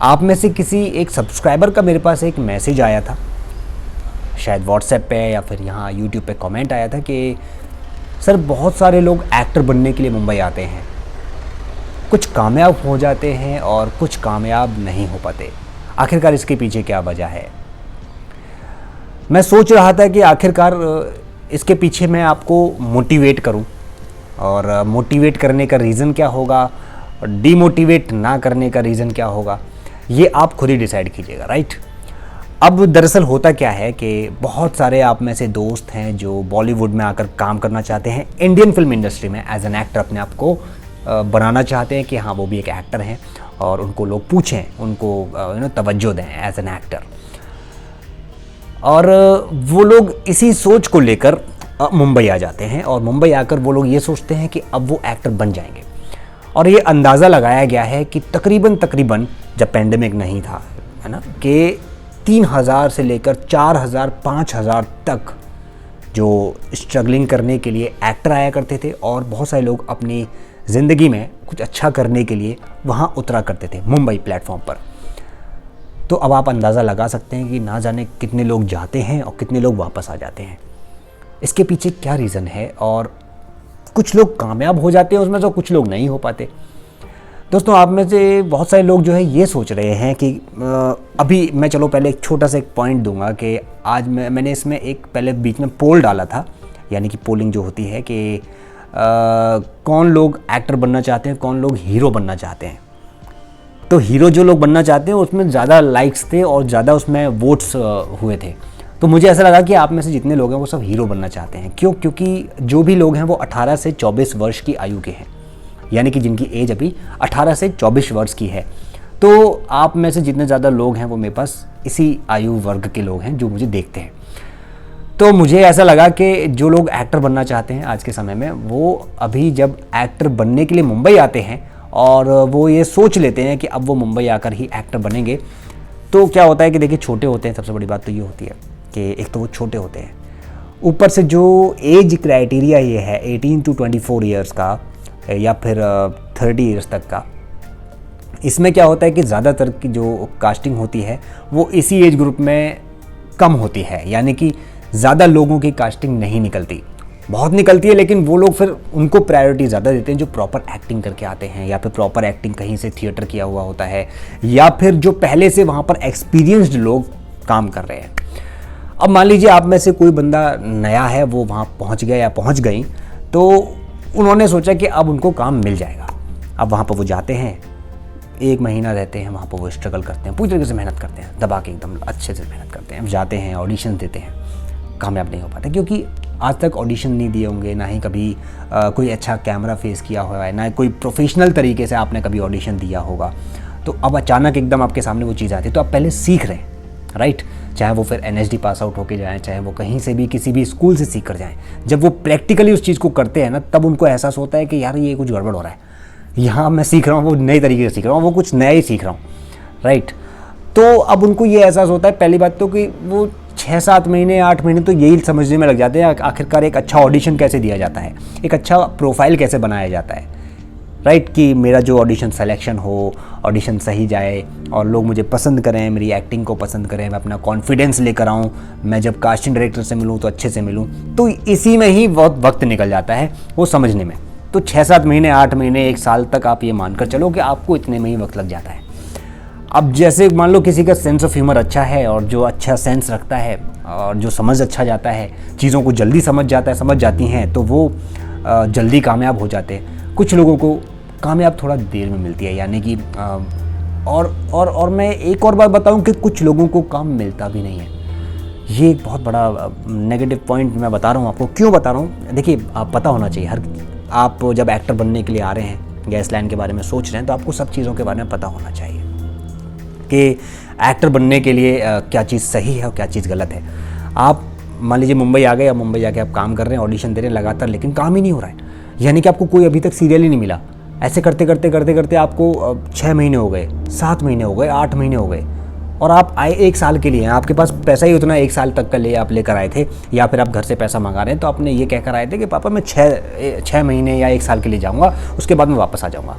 आप में से किसी एक सब्सक्राइबर का मेरे पास एक मैसेज आया था, शायद व्हाट्सएप पे या फिर यहाँ यूट्यूब पे कमेंट आया था कि सर बहुत सारे लोग एक्टर बनने के लिए मुंबई आते हैं, कुछ कामयाब हो जाते हैं और कुछ कामयाब नहीं हो पाते, आखिरकार इसके पीछे क्या वजह है। मैं सोच रहा था कि आखिरकार इसके पीछे मैं आपको मोटिवेट करूं, और मोटिवेट करने का रीज़न क्या होगा और डीमोटिवेट ना करने का रीज़न क्या होगा, ये आप खुद ही डिसाइड कीजिएगा, राइट। अब दरअसल होता क्या है कि बहुत सारे आप में से दोस्त हैं जो बॉलीवुड में आकर काम करना चाहते हैं, इंडियन फिल्म इंडस्ट्री में एज एन एक्टर अपने आप को बनाना चाहते हैं कि हाँ वो भी एक एक्टर हैं, और उनको लोग पूछें, उनको तवज्जो दें एज एन एक्टर। और वो लोग इसी सोच को लेकर मुंबई आ जाते हैं, और मुंबई आकर वो लोग ये सोचते हैं कि अब वो एक्टर बन जाएंगे। और ये अंदाज़ा लगाया गया है कि तकरीबन जब पेंडेमिक नहीं था, है ना, कि 3000 से लेकर 4000 5000 तक जो स्ट्रगलिंग करने के लिए एक्टर आया करते थे, और बहुत सारे लोग अपनी ज़िंदगी में कुछ अच्छा करने के लिए वहाँ उतरा करते थे मुंबई प्लेटफॉर्म पर। तो अब आप अंदाज़ा लगा सकते हैं कि ना जाने कितने लोग जाते हैं और कितने लोग वापस आ जाते हैं। इसके पीछे क्या रीज़न है, और कुछ लोग कामयाब हो जाते हैं उसमें, तो कुछ लोग नहीं हो पाते। दोस्तों, आप में से बहुत सारे लोग जो है ये सोच रहे हैं कि अभी मैं चलो पहले एक छोटा सा एक पॉइंट दूंगा कि आज मैंने इसमें एक पहले बीच में पोल डाला था, यानी कि पोलिंग जो होती है कि कौन लोग एक्टर बनना चाहते हैं, कौन लोग हीरो बनना चाहते हैं। तो हीरो जो लोग बनना चाहते हैं उसमें ज़्यादा लाइक्स थे और ज़्यादा उसमें वोट्स हुए थे। तो मुझे ऐसा लगा कि आप में से जितने लोग हैं वो सब हीरो बनना चाहते हैं। क्यों? क्योंकि जो भी लोग हैं वो 18 से 24 वर्ष की आयु के हैं, यानी कि जिनकी एज अभी 18 से 24 वर्ष की है। तो आप में से जितने ज़्यादा लोग हैं वो मेरे पास इसी आयु वर्ग के लोग हैं जो मुझे देखते हैं। तो मुझे ऐसा लगा कि जो लोग एक्टर बनना चाहते हैं आज के समय में, वो अभी जब एक्टर बनने के लिए मुंबई आते हैं और वो ये सोच लेते हैं कि अब वो मुंबई आकर ही एक्टर बनेंगे, तो क्या होता है कि देखिए छोटे होते हैं। सबसे बड़ी बात तो ये होती है कि एक तो वो छोटे होते हैं, ऊपर से जो एज क्राइटेरिया ये है 18 to 24 ईयर्स का या फिर 30 ईयर्स तक का, इसमें क्या होता है कि ज़्यादातर की जो कास्टिंग होती है वो इसी एज ग्रुप में कम होती है, यानी कि ज़्यादा लोगों की कास्टिंग नहीं निकलती। बहुत निकलती है लेकिन वो लोग फिर उनको प्रायोरिटी ज़्यादा देते हैं जो प्रॉपर एक्टिंग करके आते हैं, या फिर प्रॉपर एक्टिंग कहीं से थिएटर किया हुआ होता है, या फिर जो पहले से वहाँ पर एक्सपीरियंस्ड लोग काम कर रहे हैं। अब मान लीजिए आप में से कोई बंदा नया है, वो वहाँ पहुँच गया या पहुँच गई, तो उन्होंने सोचा कि अब उनको काम मिल जाएगा। अब वहाँ पर वो जाते हैं, 1 महीना रहते हैं वहाँ पर, वो स्ट्रगल करते हैं, पूरी तरीके से मेहनत करते हैं, दबा के एकदम अच्छे से मेहनत करते हैं, जाते हैं, ऑडिशन देते हैं, कामयाब नहीं हो पाते क्योंकि आज तक ऑडिशन नहीं दिए होंगे, ना ही कभी कोई अच्छा कैमरा फेस किया हुआ है, ना कोई प्रोफेशनल तरीके से आपने कभी ऑडिशन दिया होगा। तो अब अचानक एकदम आपके सामने वो चीज़ आती है, तो आप पहले सीख रहे हैं, राइट। चाहे वो फिर NSD पास आउट होके जाएँ, चाहे वो कहीं से भी किसी भी स्कूल से सीख कर जाएँ, जब वो प्रैक्टिकली उस चीज़ को करते हैं ना, तब उनको एहसास होता है कि यार ये कुछ गड़बड़ हो रहा है, यहाँ मैं सीख रहा हूँ, वो नए तरीके से सीख रहा हूँ, वो कुछ नया ही सीख रहा हूँ, राइट। तो अब उनको ये एहसास होता है, पहली बात तो कि वो 6-7 महीने 8 महीने तो यही समझने में लग जाते हैं आखिरकार एक अच्छा ऑडिशन कैसे दिया जाता है, एक अच्छा प्रोफाइल कैसे बनाया जाता है, राइट। कि मेरा जो ऑडिशन सिलेक्शन हो, ऑडिशन सही जाए और लोग मुझे पसंद करें, मेरी एक्टिंग को पसंद करें, मैं अपना कॉन्फिडेंस लेकर आऊँ, मैं जब कास्टिंग डायरेक्टर से मिलूँ तो अच्छे से मिलूँ। तो इसी में ही बहुत वक्त निकल जाता है वो समझने में। तो 6-7 महीने 8 महीने 1 साल तक आप ये मानकर चलो कि आपको इतने में ही वक्त लग जाता है। अब जैसे मान लो किसी का सेंस ऑफ ह्यूमर अच्छा है और जो अच्छा सेंस रखता है और जो समझ अच्छा जाता है, चीज़ों को जल्दी समझ जाती हैं, तो वो जल्दी कामयाब हो जाते हैं। कुछ लोगों को कामयाब थोड़ा देर में मिलती है, यानी कि और मैं एक और बात बताऊं कि कुछ लोगों को काम मिलता भी नहीं है। ये एक बहुत बड़ा नेगेटिव पॉइंट मैं बता रहा हूँ आपको। क्यों बता रहा हूँ? देखिए, आप पता होना चाहिए, आप जब एक्टर बनने के लिए आ रहे हैं, गैस लाइन के बारे में सोच रहे हैं, तो आपको सब चीज़ों के बारे में पता होना चाहिए कि एक्टर बनने के लिए क्या चीज़ सही है और क्या चीज़ गलत है। आप मान लीजिए मुंबई आ गए, या मुंबई जाके आप काम कर रहे हैं, ऑडिशन दे रहे हैं लगातार, लेकिन काम ही नहीं हो रहा है, यानी कि आपको कोई अभी तक सीरियल ही नहीं मिला। ऐसे करते करते आपको 6 महीने हो गए, 7 महीने हो गए, 8 महीने हो गए, और आप आए 1 साल के लिए हैं। आपके पास पैसा ही उतना 1 साल तक का आप लेकर आए थे, या फिर आप घर से पैसा मंगा रहे हैं, तो आपने ये कहकर आए थे कि पापा मैं 6 महीने या 1 साल के लिए जाऊँगा, उसके बाद मैं वापस आ जाऊँगा।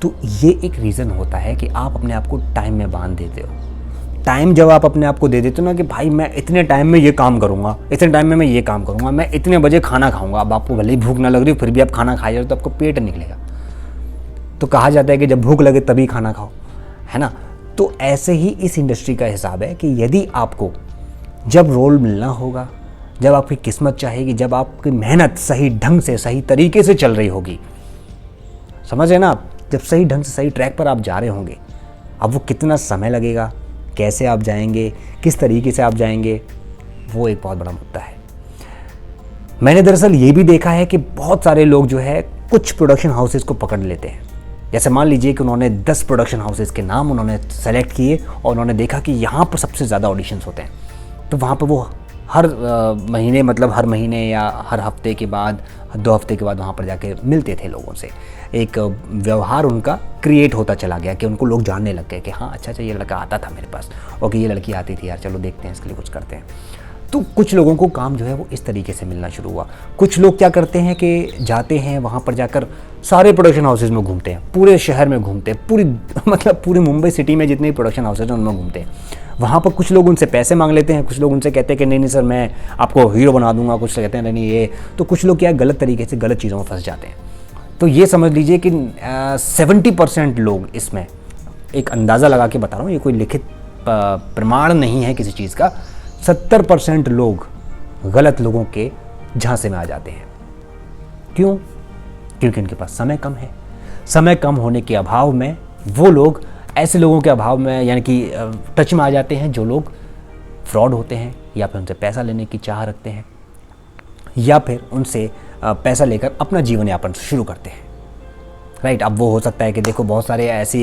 तो ये एक रीज़न होता है कि आप अपने आप को टाइम में बांध देते हो। टाइम जब आप अपने आप को दे देते हो ना कि भाई मैं इतने टाइम में ये काम करूँगा, इतने टाइम में मैं ये काम करूँगा, मैं इतने बजे खाना खाऊंगा। अब आपको भले ही भूख ना लग रही हो फिर भी आप खाना खा जाओ तो आपको पेट निकलेगा। तो कहा जाता है कि जब भूख लगे तभी खाना खाओ, है ना। तो ऐसे ही इस इंडस्ट्री का हिसाब है कि यदि आपको जब रोल मिलना होगा, जब आपकी किस्मत चाहेगी, जब आपकी मेहनत सही ढंग से सही तरीके से चल रही होगी, समझ रहे ना आप, जब सही ढंग से सही ट्रैक पर आप जा रहे होंगे, अब वो कितना समय लगेगा, कैसे आप जाएंगे, किस तरीके से आप जाएंगे, वो एक बहुत बड़ा मुद्दा है। मैंने दरअसल ये भी देखा है कि बहुत सारे लोग जो है कुछ प्रोडक्शन हाउसेस को पकड़ लेते हैं। जैसे मान लीजिए कि उन्होंने 10 प्रोडक्शन हाउसेस के नाम उन्होंने सेलेक्ट किए और उन्होंने देखा कि यहाँ पर सबसे ज़्यादा ऑडिशंस होते हैं, तो वहाँ पर वो हर महीने, मतलब हर महीने या हर हफ्ते के बाद, 2 हफ्ते के बाद वहाँ पर जाके मिलते थे लोगों से। एक व्यवहार उनका क्रिएट होता चला गया कि उनको लोग जानने लग गए कि हाँ अच्छा ये लड़का आता था मेरे पास, और कि ये लड़की आती थी, यार चलो देखते हैं इसके लिए कुछ करते हैं। तो कुछ लोगों को काम जो है वो इस तरीके से मिलना शुरू हुआ। कुछ लोग क्या करते हैं कि जाते हैं वहाँ पर जाकर सारे प्रोडक्शन हाउसेज में घूमते हैं, पूरे शहर में घूमते हैं, पूरी मुंबई सिटी में जितने भी प्रोडक्शन हाउसेज हैं उनमें घूमते हैं। वहाँ पर कुछ लोग उनसे पैसे मांग लेते हैं, कुछ लोग उनसे कहते हैं कि नहीं सर मैं आपको हीरो बना दूंगा, कुछ कहते हैं नहीं ये। तो कुछ लोग क्या गलत तरीके से गलत चीज़ों में फंस जाते हैं। तो ये समझ लीजिए कि 70% लोग, इसमें एक अंदाज़ा लगा के बता रहा हूँ, ये कोई लिखित प्रमाण नहीं है किसी चीज़ का, 70% लोग गलत लोगों के झांसे में आ जाते हैं। क्यों? क्योंकि उनके पास समय कम है। समय कम होने के अभाव में वो लोग ऐसे लोगों के अभाव में, यानी कि टच में आ जाते हैं जो लोग फ्रॉड होते हैं, या फिर उनसे पैसा लेने की चाह रखते हैं, या फिर उनसे पैसा लेकर अपना जीवन यापन शुरू करते हैं। राइट। अब वो हो सकता है कि देखो बहुत सारे ऐसी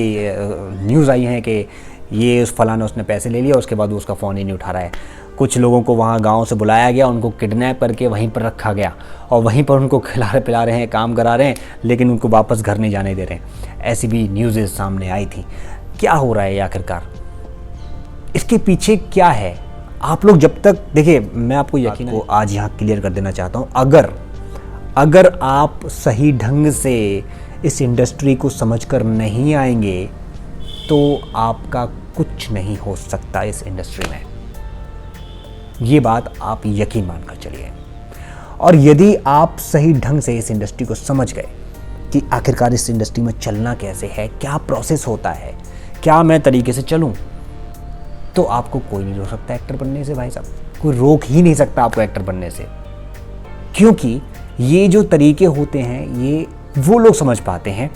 न्यूज़ आई हैं कि ये उस फलाना उसने पैसे ले लिया, उसके बाद वो उसका फ़ोन ही नहीं उठा रहा है। कुछ लोगों को वहाँ गांव से बुलाया गया, उनको किडनैप करके वहीं पर रखा गया और वहीं पर उनको खिला पिला रहे हैं, काम करा रहे हैं, लेकिन उनको वापस घर नहीं जाने दे रहे हैं। ऐसी भी न्यूज़ सामने आई थी। क्या हो रहा है आखिरकार, इसके पीछे क्या है? आप लोग जब तक, देखिए मैं आपको यकीन को आज यहाँ क्लियर कर देना चाहता हूँ, अगर आप सही ढंग से इस इंडस्ट्री को समझकर नहीं आएंगे तो आपका कुछ नहीं हो सकता इस इंडस्ट्री में। ये बात आप यकीन मानकर चलिए। और यदि आप सही ढंग से इस इंडस्ट्री को समझ गए कि आखिरकार इस इंडस्ट्री में चलना कैसे है, क्या प्रोसेस होता है, क्या मैं तरीके से चलूं, तो आपको कोई नहीं रोक सकता एक्टर बनने से। भाई साहब, कोई रोक ही नहीं सकता आपको एक्टर बनने से, क्योंकि ये जो तरीके होते हैं ये वो लोग समझ पाते हैं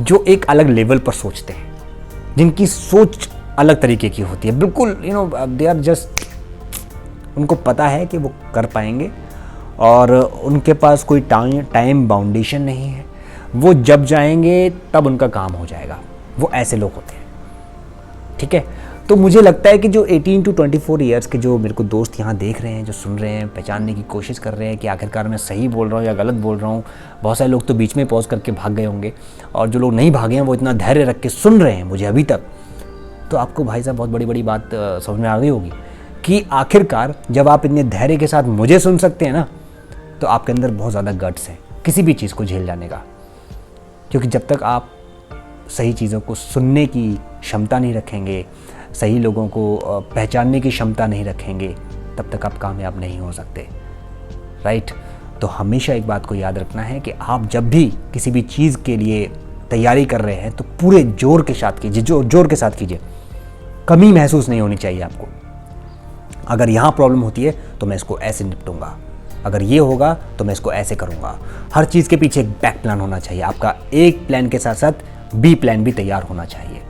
जो एक अलग लेवल पर सोचते हैं, जिनकी सोच अलग तरीके की होती है। बिल्कुल दे आर जस्ट, उनको पता है कि वो कर पाएंगे और उनके पास कोई टाइम बाउंडेशन नहीं है। वो जब जाएंगे तब उनका काम हो जाएगा। वो ऐसे लोग होते हैं, ठीक है। तो मुझे लगता है कि जो 18 to 24 ईयर्स के जो मेरे को दोस्त यहाँ देख रहे हैं, जो सुन रहे हैं, पहचानने की कोशिश कर रहे हैं कि आखिरकार मैं सही बोल रहा हूँ या गलत बोल रहा हूँ। बहुत सारे लोग तो बीच में पॉज करके भाग गए होंगे, और जो लोग नहीं भागे हैं वो इतना धैर्य रख के सुन रहे हैं मुझे अभी तक। तो आपको भाई साहब बहुत बड़ी बात समझ में आ गई होगी कि आखिरकार जब आप इतने धैर्य के साथ मुझे सुन सकते हैं ना, तो आपके अंदर बहुत ज़्यादा गट्स है किसी भी चीज़ को झेल जाने का। क्योंकि जब तक आप सही चीज़ों को सुनने की क्षमता नहीं रखेंगे, सही लोगों को पहचानने की क्षमता नहीं रखेंगे, तब तक आप कामयाब नहीं हो सकते। राइट। तो हमेशा एक बात को याद रखना है कि आप जब भी किसी भी चीज़ के लिए तैयारी कर रहे हैं तो पूरे जोर के साथ कीजिए, जोर के साथ कीजिए। कमी महसूस नहीं होनी चाहिए आपको। अगर यहाँ प्रॉब्लम होती है तो मैं इसको ऐसे निपटूंगा, अगर ये होगा तो मैं इसको ऐसे करूँगा। हर चीज़ के पीछे एक बैक प्लान होना चाहिए। आपका एक प्लान के साथ साथ बी प्लान भी तैयार होना चाहिए।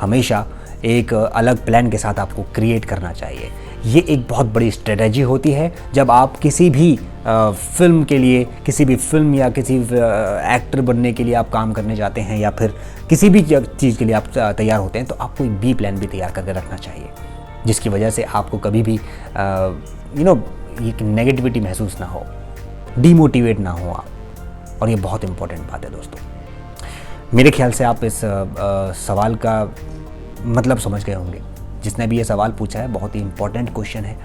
हमेशा एक अलग प्लान के साथ आपको क्रिएट करना चाहिए। ये एक बहुत बड़ी स्ट्रेटजी होती है जब आप किसी भी फिल्म के लिए, किसी भी फिल्म या किसी एक्टर बनने के लिए आप काम करने जाते हैं, या फिर किसी भी चीज़ के लिए आप तैयार होते हैं, तो आपको एक बी प्लान भी तैयार करके रखना चाहिए, जिसकी वजह से आपको कभी भी ये नेगेटिविटी महसूस ना हो, डीमोटिवेट ना हो आप। और ये बहुत इंपॉर्टेंट बात है दोस्तों। मेरे ख्याल से आप इस सवाल का मतलब समझ गए होंगे। जिसने भी ये सवाल पूछा है, बहुत ही इम्पोर्टेंट क्वेश्चन है।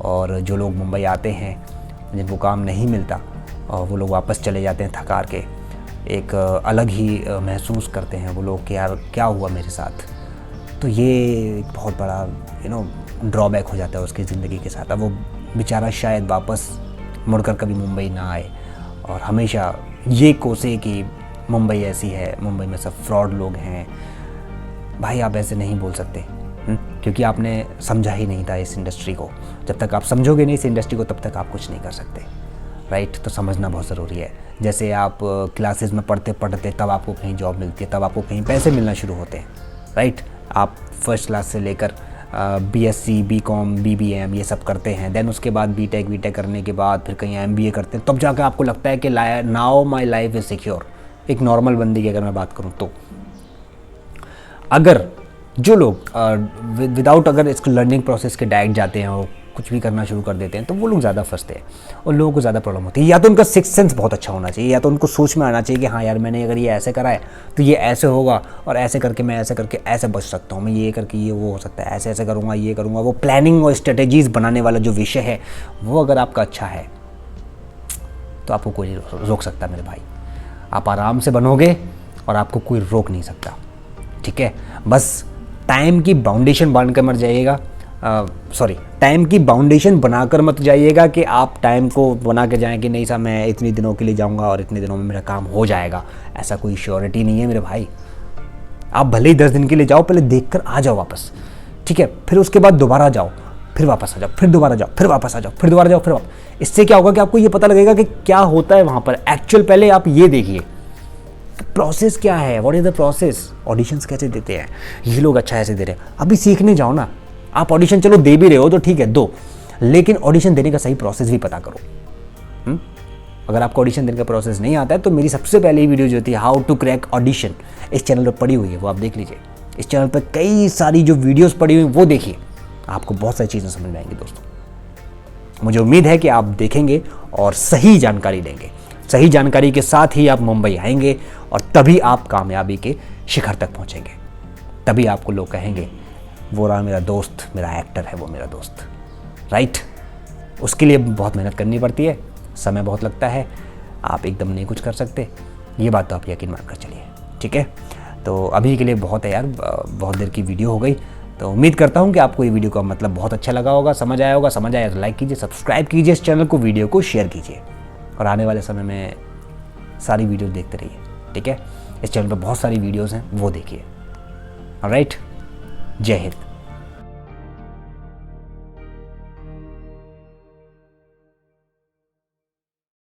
और जो लोग मुंबई आते हैं, जिनको काम नहीं मिलता और वो लोग वापस चले जाते हैं थकार के, एक अलग ही महसूस करते हैं वो लोग कि यार क्या हुआ मेरे साथ। तो ये एक बहुत बड़ा ड्रॉबैक हो जाता है उसकी ज़िंदगी के साथ। अब वो बेचारा शायद वापस मुड़कर कभी मुंबई ना आए और हमेशा ये कोसे कि मुंबई ऐसी है, मुंबई में सब फ्रॉड लोग हैं। भाई आप ऐसे नहीं बोल सकते, क्योंकि आपने समझा ही नहीं था इस इंडस्ट्री को। जब तक आप समझोगे नहीं इस इंडस्ट्री को तब तक आप कुछ नहीं कर सकते, राइट। तो समझना बहुत ज़रूरी है। जैसे आप क्लासेस में पढ़ते पढ़ते तब आपको कहीं जॉब मिलती है, तब आपको कहीं पैसे मिलना शुरू होते हैं, राइट। आप फर्स्ट क्लास से लेकर BSc BCom BBM ये सब करते हैं, देन उसके बाद BTech करने के बाद फिर कहीं MBA करते हैं, तब जाकर आपको लगता है कि now my life is secure. एक नॉर्मल बंदी की अगर मैं बात करूँ तो अगर जो लोग विदाउट अगर इसको लर्निंग प्रोसेस के डायरेक्ट जाते हैं और कुछ भी करना शुरू कर देते हैं तो वो लोग ज़्यादा फंसते हैं और लोगों को ज़्यादा प्रॉब्लम होती है। या तो उनका सिक्स सेंस बहुत अच्छा होना चाहिए, या तो उनको सोच में आना चाहिए कि हाँ यार मैंने अगर ये ऐसे करा है तो ये ऐसे होगा, और ऐसे करके मैं ऐसे करके ऐसे बच सकता हूँ, मैं ये करके ये वो हो सकता है, ऐसे ऐसे करूँगा, ये करूँगा। वो प्लानिंग और स्ट्रेटेजीज़ बनाने वाला जो विषय है वो अगर आपका अच्छा है तो आपको कोई रोक सकता मेरे भाई। आप आराम से बनोगे और आपको कोई रोक नहीं सकता, ठीक है। बस टाइम की बाउंडेशन बांध कर मत जाइएगा, टाइम की बाउंडेशन बनाकर मत जाइएगा कि आप टाइम को बना के जाएं कि नहीं साहब मैं इतने दिनों के लिए जाऊंगा और इतने दिनों में मेरा काम हो जाएगा। ऐसा कोई श्योरिटी नहीं है मेरे भाई। आप भले ही 10 दिन के लिए जाओ, पहले देखकर आ जाओ वापस, ठीक है। फिर उसके बाद दोबारा जाओ, फिर वापस आ जाओ, फिर दोबारा जाओ, फिर वापस आ जाओ, फिर दोबारा जाओ, फिर वापस। इससे क्या होगा कि आपको ये पता लगेगा कि क्या होता है वहाँ पर एक्चुअल। पहले आप ये देखिए प्रोसेस क्या है, what is the process, auditions कैसे देते हैं ये लोग, अच्छा ऐसे दे रहे हैं। अभी सीखने जाओ ना। आप ऑडिशन चलो दे भी रहे हो तो ठीक है दो, लेकिन ऑडिशन देने का सही प्रोसेस भी पता करो। अगर आपको ऑडिशन देने का प्रोसेस नहीं आता है तो मेरी सबसे पहली वीडियो जो थी हाउ टू क्रैक ऑडिशन इस चैनल पर पड़ी हुई है, वो आप देख लीजिए। इस चैनल पर कई सारी जो वीडियोस पड़ी हुई वो देखिए, आपको बहुत सारी चीज़ें समझ में आएंगी दोस्तों। मुझे उम्मीद है कि आप देखेंगे और सही जानकारी देंगे। सही जानकारी के साथ ही आप मुंबई आएंगे और तभी आप कामयाबी के शिखर तक पहुंचेंगे। तभी आपको लोग कहेंगे वो रहा मेरा दोस्त, मेरा एक्टर है वो मेरा दोस्त, राइट। उसके लिए बहुत मेहनत करनी पड़ती है, समय बहुत लगता है, आप एकदम नहीं कुछ कर सकते, ये बात तो आप यकीन मानकर चलिए, ठीक है। तो अभी के लिए बहुत है यार, बहुत देर की वीडियो हो गई। तो उम्मीद करता हूँ कि आपको ये वीडियो का मतलब बहुत अच्छा लगा होगा, समझ आया होगा। समझ आया तो लाइक कीजिए, सब्सक्राइब कीजिए इस चैनल को, वीडियो को शेयर कीजिए और आने वाले समय में सारी वीडियो देखते रहिए, ठीक है। इस चैनल पर बहुत सारी वीडियोज़ हैं वो देखिए। ऑलराइट, जय हिंद।